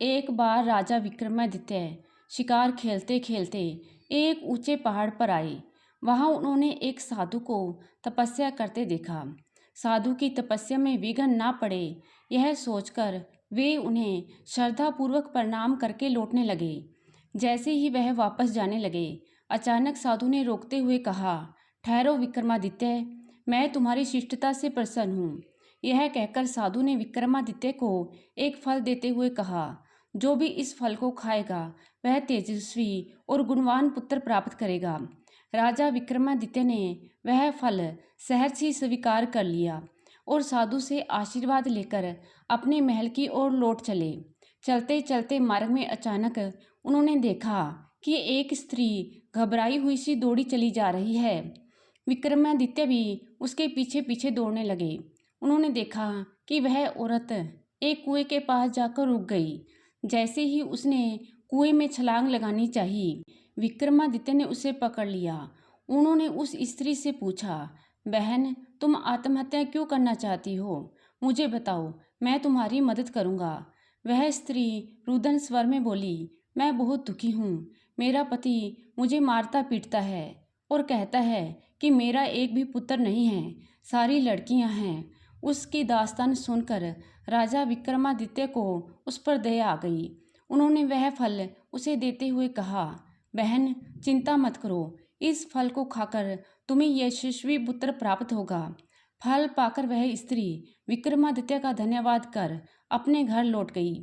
एक बार राजा विक्रमादित्य शिकार खेलते खेलते एक ऊंचे पहाड़ पर आए। वहां उन्होंने एक साधु को तपस्या करते देखा। साधु की तपस्या में विघ्न ना पड़े, यह सोचकर वे उन्हें श्रद्धापूर्वक प्रणाम करके लौटने लगे। जैसे ही वह वापस जाने लगे, अचानक साधु ने रोकते हुए कहा, ठहरो विक्रमादित्य, मैं तुम्हारी शिष्टता से प्रसन्न हूँ। यह कहकर साधु ने विक्रमादित्य को एक फल देते हुए कहा, जो भी इस फल को खाएगा वह तेजस्वी और गुणवान पुत्र प्राप्त करेगा। राजा विक्रमादित्य ने वह फल सहर्ष ही स्वीकार कर लिया और साधु से आशीर्वाद लेकर अपने महल की ओर लौट चले। चलते चलते मार्ग में अचानक उन्होंने देखा कि एक स्त्री घबराई हुई सी दौड़ी चली जा रही है। विक्रमादित्य भी उसके पीछे पीछे दौड़ने लगे। उन्होंने देखा कि वह औरत एक कुएं के पास जाकर रुक गई। जैसे ही उसने कुएं में छलांग लगानी चाहिए, विक्रमादित्य ने उसे पकड़ लिया। उन्होंने उस स्त्री से पूछा, बहन, तुम आत्महत्या क्यों करना चाहती हो? मुझे बताओ, मैं तुम्हारी मदद करूँगा। वह स्त्री रुदन स्वर में बोली, मैं बहुत दुखी हूँ। मेरा पति मुझे मारता पीटता है और कहता है कि मेरा एक भी पुत्र नहीं है, सारी लड़कियाँ हैं। उसकी दास्तान सुनकर राजा विक्रमादित्य को उस पर दया आ गई। उन्होंने वह फल उसे देते हुए कहा, बहन, चिंता मत करो, इस फल को खाकर तुम्हें यशस्वी पुत्र प्राप्त होगा। फल पाकर वह स्त्री विक्रमादित्य का धन्यवाद कर अपने घर लौट गई।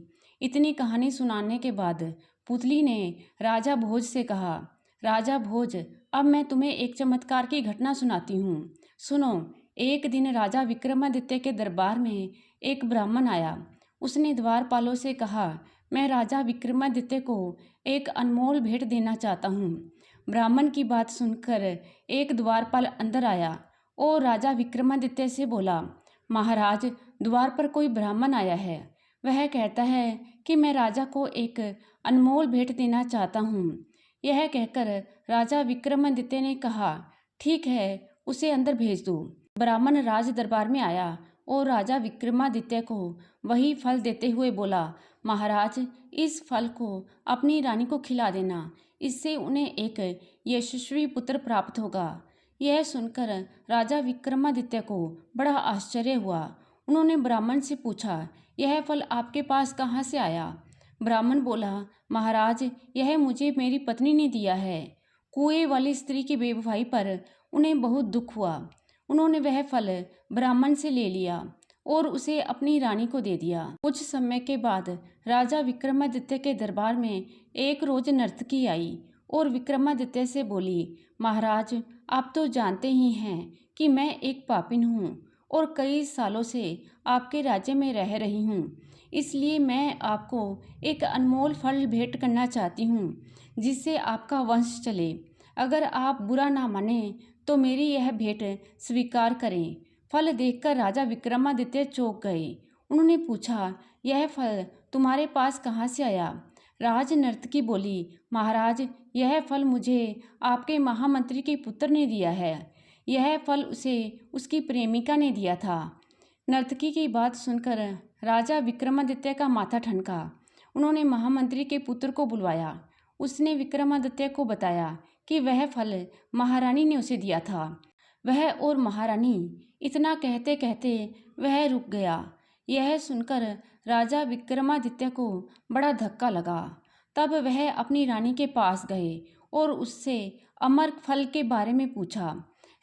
इतनी कहानी सुनाने के बाद पुतली ने राजा भोज से कहा, राजा भोज, अब मैं तुम्हें एक चमत्कार की घटना सुनाती हूँ। सुनो। एक दिन राजा विक्रमादित्य के दरबार में एक ब्राह्मण आया। उसने द्वारपालों से कहा, मैं राजा विक्रमादित्य को एक अनमोल भेंट देना चाहता हूँ। ब्राह्मण की बात सुनकर एक द्वारपाल अंदर आया और राजा विक्रमादित्य से बोला, महाराज, द्वार पर कोई ब्राह्मण आया है। वह कहता है कि मैं राजा को एक अनमोल भेंट देना चाहता हूँ। यह कहकर राजा विक्रमादित्य ने कहा, ठीक है, उसे अंदर भेज दो। ब्राह्मण राज दरबार में आया और राजा विक्रमादित्य को वही फल देते हुए बोला, महाराज, इस फल को अपनी रानी को खिला देना, इससे उन्हें एक यशस्वी पुत्र प्राप्त होगा। यह सुनकर राजा विक्रमादित्य को बड़ा आश्चर्य हुआ। उन्होंने ब्राह्मण से पूछा, यह फल आपके पास कहाँ से आया? ब्राह्मण बोला, महाराज, यह मुझे मेरी पत्नी ने दिया है। कुएं वाली स्त्री की बेवफाई पर उन्हें बहुत दुख हुआ। उन्होंने वह फल ब्राह्मण से ले लिया और उसे अपनी रानी को दे दिया। कुछ समय के बाद राजा विक्रमादित्य के दरबार में एक रोज नर्तकी आई और विक्रमादित्य से बोली, महाराज, आप तो जानते ही हैं कि मैं एक पापिन हूँ और कई सालों से आपके राज्य में रह रही हूँ। इसलिए मैं आपको एक अनमोल फल भेंट करना चाहती हूँ, जिससे आपका वंश चले। अगर आप बुरा ना माने तो मेरी यह भेंट स्वीकार करें। फल देखकर राजा विक्रमादित्य चौंक गए। उन्होंने पूछा, यह फल तुम्हारे पास कहाँ से आया? राज नर्तकी बोली, महाराज, यह फल मुझे आपके महामंत्री के पुत्र ने दिया है। यह फल उसे उसकी प्रेमिका ने दिया था। नर्तकी की बात सुनकर राजा विक्रमादित्य का माथा ठनका। उन्होंने महामंत्री के पुत्र को बुलवाया। उसने विक्रमादित्य को बताया कि वह फल महारानी ने उसे दिया था। वह और महारानी, इतना कहते कहते वह रुक गया। यह सुनकर राजा विक्रमादित्य को बड़ा धक्का लगा। तब वह अपनी रानी के पास गए और उससे अमर फल के बारे में पूछा।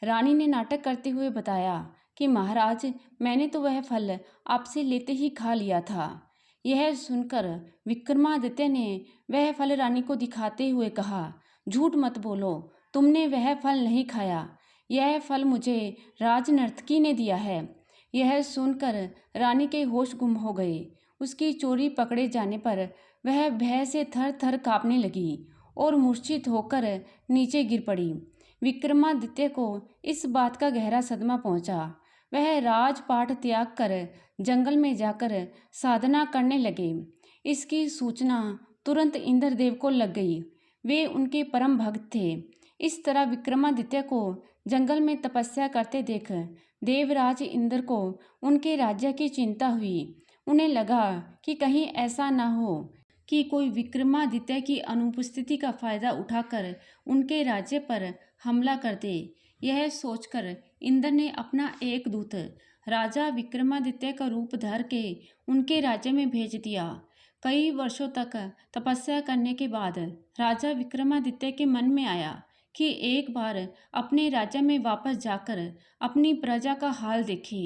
रानी ने नाटक करते हुए बताया कि महाराज, मैंने तो वह फल आपसे लेते ही खा लिया था। यह सुनकर विक्रमादित्य ने वह फल रानी को दिखाते हुए कहा, झूठ मत बोलो, तुमने वह फल नहीं खाया। यह फल मुझे राजनर्तकी ने दिया है। यह सुनकर रानी के होश गुम हो गए। उसकी चोरी पकड़े जाने पर वह भय से थर थर कांपने लगी और मूर्छित होकर नीचे गिर पड़ी। विक्रमादित्य को इस बात का गहरा सदमा पहुंचा। वह राजपाट त्याग कर जंगल में जाकर साधना करने लगे। इसकी सूचना तुरंत इंद्रदेव को लग गई। वे उनके परम भक्त थे। इस तरह विक्रमादित्य को जंगल में तपस्या करते देख देवराज इंद्र को उनके राज्य की चिंता हुई। उन्हें लगा कि कहीं ऐसा ना हो कि कोई विक्रमादित्य की अनुपस्थिति का फायदा उठाकर उनके राज्य पर हमला कर दे। यह सोचकर इंद्र ने अपना एक दूत राजा विक्रमादित्य का रूप धर के उनके राज्य में भेज दिया। कई वर्षों तक तपस्या करने के बाद राजा विक्रमादित्य के मन में आया कि एक बार अपने राज्य में वापस जाकर अपनी प्रजा का हाल देखे।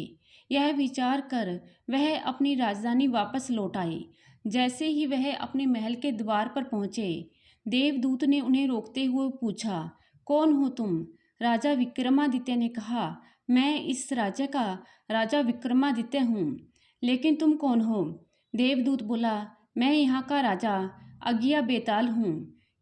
यह विचार कर वह अपनी राजधानी वापस लौट आई। जैसे ही वह अपने महल के द्वार पर पहुंचे, देवदूत ने उन्हें रोकते हुए पूछा, कौन हो तुम? राजा विक्रमादित्य ने कहा, मैं इस राज्य का राजा विक्रमादित्य हूँ। लेकिन तुम कौन हो? देवदूत बोला, मैं यहाँ का राजा अगिया बेताल हूँ।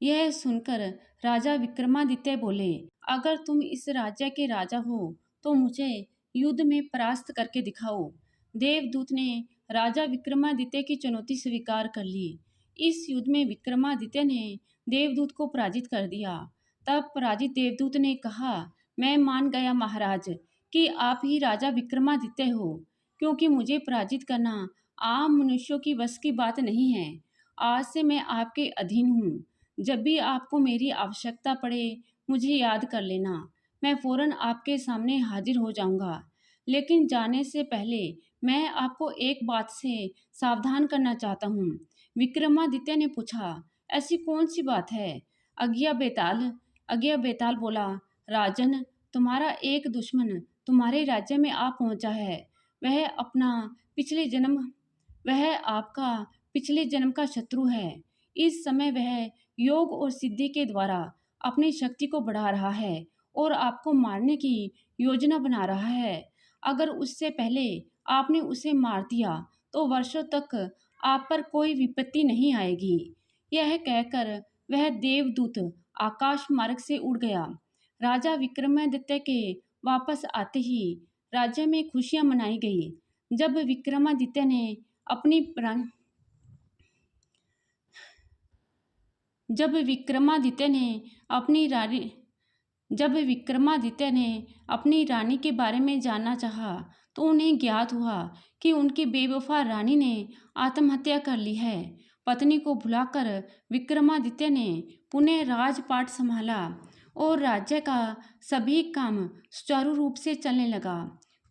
यह सुनकर राजा विक्रमादित्य बोले, अगर तुम इस राज्य के राजा हो तो मुझे युद्ध में परास्त करके दिखाओ। देवदूत ने राजा विक्रमादित्य की चुनौती स्वीकार कर ली। इस युद्ध में विक्रमादित्य ने देवदूत को पराजित कर दिया। तब पराजित देवदूत ने कहा, मैं मान गया महाराज कि आप ही राजा विक्रमादित्य हो, क्योंकि मुझे पराजित करना आम मनुष्यों की बस की बात नहीं है। आज से मैं आपके अधीन हूँ। जब भी आपको मेरी आवश्यकता पड़े मुझे याद कर लेना, मैं फौरन आपके सामने हाजिर हो जाऊंगा। लेकिन जाने से पहले मैं आपको एक बात से सावधान करना चाहता हूँ। विक्रमादित्य ने पूछा, ऐसी कौन सी बात है? अगिया बेताल बोला, राजन, तुम्हारा एक दुश्मन तुम्हारे राज्य में आ पहुंचा है। वह अपना पिछले जन्म वह आपका पिछले जन्म का शत्रु है। इस समय वह योग और सिद्धि के द्वारा अपनी शक्ति को बढ़ा रहा है और आपको मारने की योजना बना रहा है। अगर उससे पहले आपने उसे मार दिया तो वर्षों तक आप पर कोई विपत्ति नहीं आएगी। यह कहकर वह देवदूत आकाश मार्ग से उड़ गया। राजा विक्रमादित्य के वापस आते ही राज्य में खुशियां मनाई गई। जब विक्रमादित्य ने अपनी प्राण जब विक्रमादित्य ने अपनी रानी के बारे में जानना चाहा तो उन्हें ज्ञात हुआ कि उनकी बेवफा रानी ने आत्महत्या कर ली है। पत्नी को भुलाकर विक्रमादित्य ने पुनः राजपाट संभाला और राज्य का सभी काम सुचारू रूप से चलने लगा।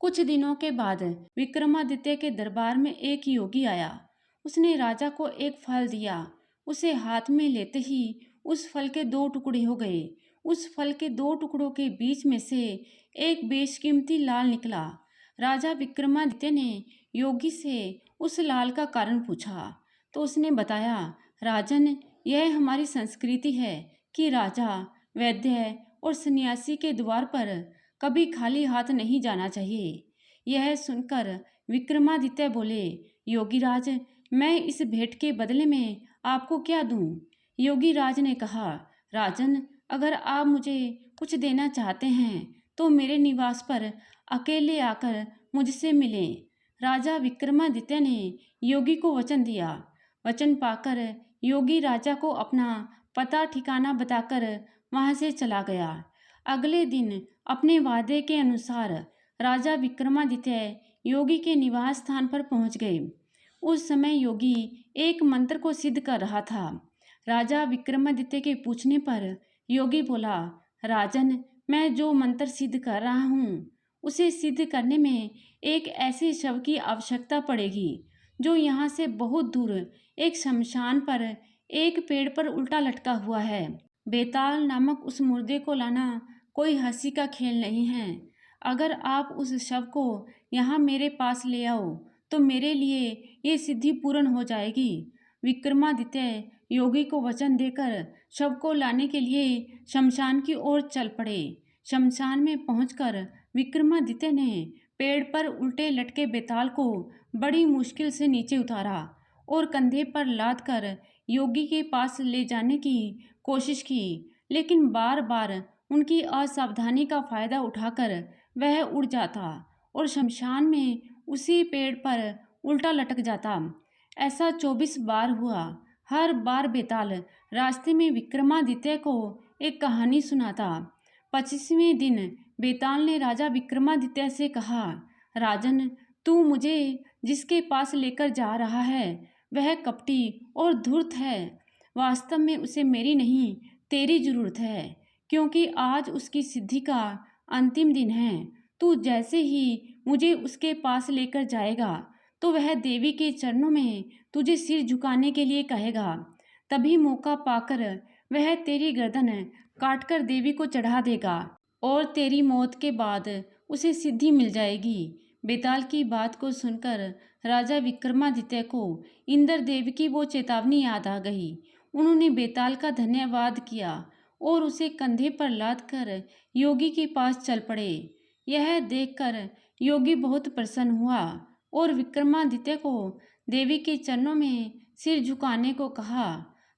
कुछ दिनों के बाद विक्रमादित्य के दरबार में एक योगी आया। उसने राजा को एक फल दिया। उसे हाथ में लेते ही उस फल के 2 टुकड़े हो गए। उस फल के 2 टुकड़ों के बीच में से एक बेशकीमती लाल निकला। राजा विक्रमादित्य ने योगी से उस लाल का कारण पूछा तो उसने बताया, राजन, यह हमारी संस्कृति है कि राजा, वैद्य और सन्यासी के द्वार पर कभी खाली हाथ नहीं जाना चाहिए। यह सुनकर विक्रमादित्य बोले, योगीराज, मैं इस भेंट के बदले में आपको क्या दूं? योगीराज ने कहा, राजन, अगर आप मुझे कुछ देना चाहते हैं तो मेरे निवास पर अकेले आकर मुझसे मिलें। राजा विक्रमादित्य ने योगी को वचन दिया। वचन पाकर योगी राजा को अपना पता ठिकाना बताकर वहां से चला गया। अगले दिन अपने वादे के अनुसार राजा विक्रमादित्य योगी के निवास स्थान पर पहुंच गए। उस समय योगी एक मंत्र को सिद्ध कर रहा था। राजा विक्रमादित्य के पूछने पर योगी बोला, राजन, मैं जो मंत्र सिद्ध कर रहा हूँ उसे सिद्ध करने में एक ऐसे शव की आवश्यकता पड़ेगी जो यहाँ से बहुत दूर एक शमशान पर एक पेड़ पर उल्टा लटका हुआ है। बेताल नामक उस मुर्दे को लाना कोई हंसी का खेल नहीं है। अगर आप उस शव को यहाँ मेरे पास ले आओ तो मेरे लिए ये सिद्धि पूर्ण हो जाएगी। विक्रमादित्य योगी को वचन देकर शव को लाने के लिए शमशान की ओर चल पड़े। शमशान में पहुंचकर विक्रमादित्य ने पेड़ पर उल्टे लटके बेताल को बड़ी मुश्किल से नीचे उतारा और कंधे पर लाद कर योगी के पास ले जाने की कोशिश की, लेकिन बार बार उनकी असावधानी का फायदा उठाकर वह उड़ जाता और शमशान में उसी पेड़ पर उल्टा लटक जाता। ऐसा 24 बार हुआ। हर बार बेताल रास्ते में विक्रमादित्य को एक कहानी सुनाता। 25वें दिन बेताल ने राजा विक्रमादित्य से कहा, राजन, तू मुझे जिसके पास लेकर जा रहा है वह कपटी और धूर्त है। वास्तव में उसे मेरी नहीं, तेरी जरूरत है, क्योंकि आज उसकी सिद्धि का अंतिम दिन है। तू जैसे ही मुझे उसके पास लेकर जाएगा तो वह देवी के चरणों में तुझे सिर झुकाने के लिए कहेगा। तभी मौका पाकर वह तेरी गर्दन काटकर देवी को चढ़ा देगा और तेरी मौत के बाद उसे सिद्धि मिल जाएगी। बेताल की बात को सुनकर राजा विक्रमादित्य को इंद्र देव की वो चेतावनी याद आ गई। उन्होंने बेताल का धन्यवाद किया और उसे कंधे पर लाद कर योगी के पास चल पड़े। यह देखकर योगी बहुत प्रसन्न हुआ और विक्रमादित्य को देवी के चरणों में सिर झुकाने को कहा।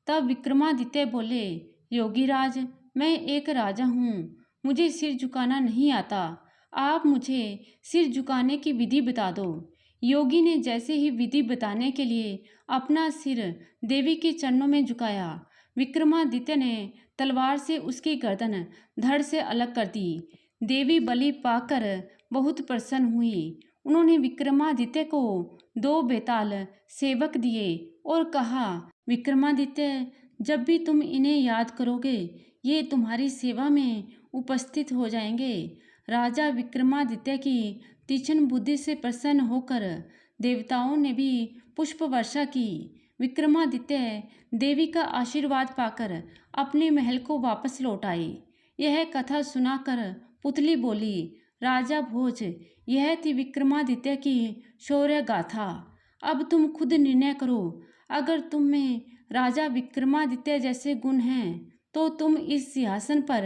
तब विक्रमादित्य बोले, योगीराज, मैं एक राजा हूँ, मुझे सिर झुकाना नहीं आता। आप मुझे सिर झुकाने की विधि बता दो। योगी ने जैसे ही विधि बताने के लिए अपना सिर देवी के चरणों में झुकाया, विक्रमादित्य ने तलवार से उसकी गर्दन धड़ से अलग कर दी। देवी बलि पाकर बहुत प्रसन्न हुई। उन्होंने विक्रमादित्य को 2 बेताल सेवक दिए और कहा, विक्रमादित्य, जब भी तुम इन्हें याद करोगे ये तुम्हारी सेवा में उपस्थित हो जाएंगे। राजा विक्रमादित्य की तीक्ष्ण बुद्धि से प्रसन्न होकर देवताओं ने भी पुष्प वर्षा की। विक्रमादित्य देवी का आशीर्वाद पाकर अपने महल को वापस लौट आए। यह कथा सुनाकर पुतली बोली, राजा भोज, यह थी विक्रमादित्य की शौर्य गाथा। अब तुम खुद निर्णय करो। अगर तुम में राजा विक्रमादित्य जैसे गुण हैं तो तुम इस सिंहासन पर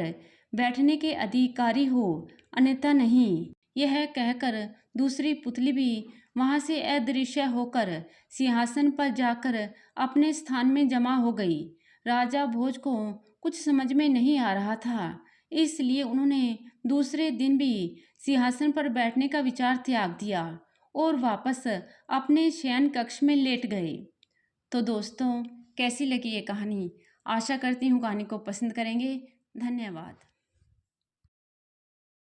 बैठने के अधिकारी हो, अन्यथा नहीं। यह कहकर दूसरी पुतली भी वहां से अदृश्य होकर सिंहासन पर जाकर अपने स्थान में जमा हो गई। राजा भोज को कुछ समझ में नहीं आ रहा था, इसलिए उन्होंने दूसरे दिन भी सिंहासन पर बैठने का विचार त्याग दिया और वापस अपने शयन कक्ष में लेट गए। तो दोस्तों, कैसी लगी ये कहानी? आशा करती हूँ कहानी को पसंद करेंगे। धन्यवाद।